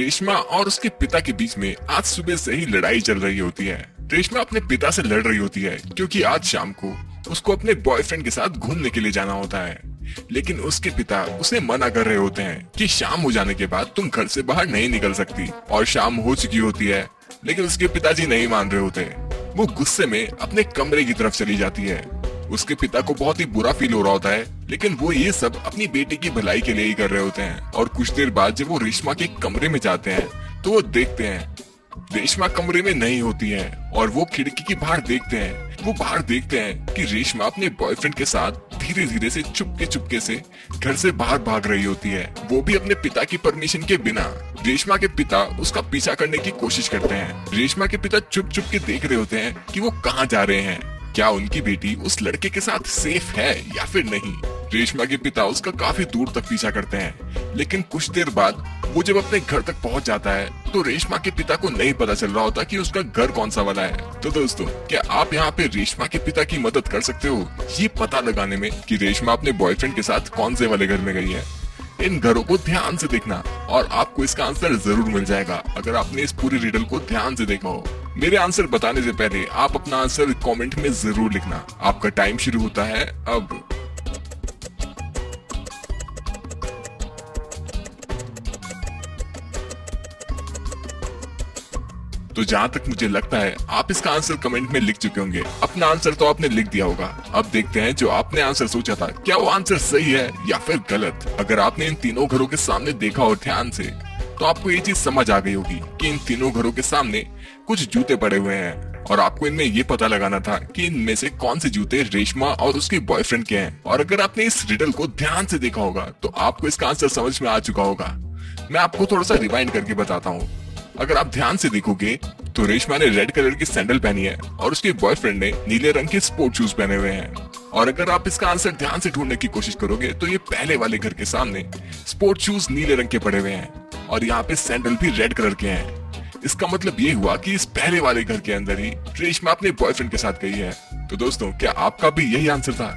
रेशमा और उसके पिता के बीच में आज सुबह से ही लड़ाई चल रही होती है। रेशमा अपने पिता से लड़ रही होती है क्योंकि आज शाम को उसको अपने बॉयफ्रेंड के साथ घूमने के लिए जाना होता है, लेकिन उसके पिता उसे मना कर रहे होते हैं कि शाम हो जाने के बाद तुम घर से बाहर नहीं निकल सकती। और शाम हो चुकी होती है, लेकिन उसके पिताजी नहीं मान रहे होते। वो गुस्से में अपने कमरे की तरफ चली जाती है। उसके पिता को बहुत ही बुरा फील हो रहा होता है, लेकिन वो ये सब अपनी बेटी की भलाई के लिए ही कर रहे होते हैं। और कुछ देर बाद जब वो रेशमा के कमरे में जाते हैं तो वो देखते हैं रेशमा कमरे में नहीं होती है। और वो खिड़की के बाहर देखते हैं कि रेशमा अपने बॉयफ्रेंड के साथ धीरे धीरे से चुपके से घर से बाहर भाग रही होती है, वो भी अपने पिता की परमिशन के बिना। रेशमा के पिता उसका पीछा करने की कोशिश करते हैं। रेशमा के पिता चुप के देख रहे होते हैं कि वो कहाँ जा रहे हैं, क्या उनकी बेटी उस लड़के के साथ सेफ है या फिर नहीं। रेशमा के पिता उसका काफी दूर तक पीछा करते हैं, लेकिन कुछ देर बाद वो जब अपने घर तक पहुंच जाता है तो रेशमा के पिता को नहीं पता चल रहा होता कि उसका घर कौन सा वाला है। तो दोस्तों, क्या आप यहाँ पे रेशमा के पिता की मदद कर सकते हो ये पता लगाने में कि रेशमा अपने बॉयफ्रेंड के साथ कौन से वाले घर में गई है? इन घरों को ध्यान से देखना और आपको इसका आंसर जरूर मिल जाएगा अगर आपने इस पूरी रिडल को ध्यान से देखा हो। मेरे आंसर बताने से पहले आप अपना आंसर कमेंट में जरूर लिखना। आपका टाइम शुरू होता है अब। तो जहाँ तक मुझे लगता है आप इसका आंसर कमेंट में लिख चुके होंगे। अपना आंसर तो आपने लिख दिया होगा। अब देखते हैं जो आपने आंसर सोचा था क्या वो आंसर सही है या फिर गलत। अगर आपने इन तीनों घरों के सामने देखा हो ध्यान से तो आपको ये चीज समझ आ गई होगी कि इन तीनों घरों के सामने कुछ जूते पड़े हुए हैं और आपको इनमें ये पता लगाना था कि इनमें से कौन से जूते रेशमा और उसके बॉयफ्रेंड के हैं। और अगर आपने इस रिडल को ध्यान से देखा होगा तो आपको इसका आंसर समझ में आ चुका होगा। मैं आपको थोड़ा सा रिवाइंड करके बताता हूँ। अगर आप ध्यान से देखोगे तो रेशमा ने रेड कलर की सैंडल पहनी है और उसके बॉयफ्रेंड ने नीले रंग के स्पोर्ट शूज पहने हुए हैं। और अगर आप इसका आंसर ध्यान से ढूंढने की कोशिश करोगे तो ये पहले वाले घर के सामने स्पोर्ट शूज नीले रंग के पड़े हुए हैं और यहाँ पे सैंडल भी रेड कलर के हैं। इसका मतलब ये हुआ कि इस पहले वाले घर के अंदर ही रेशमा अपने बॉयफ्रेंड के साथ गई है। तो दोस्तों, क्या आपका भी यही आंसर था?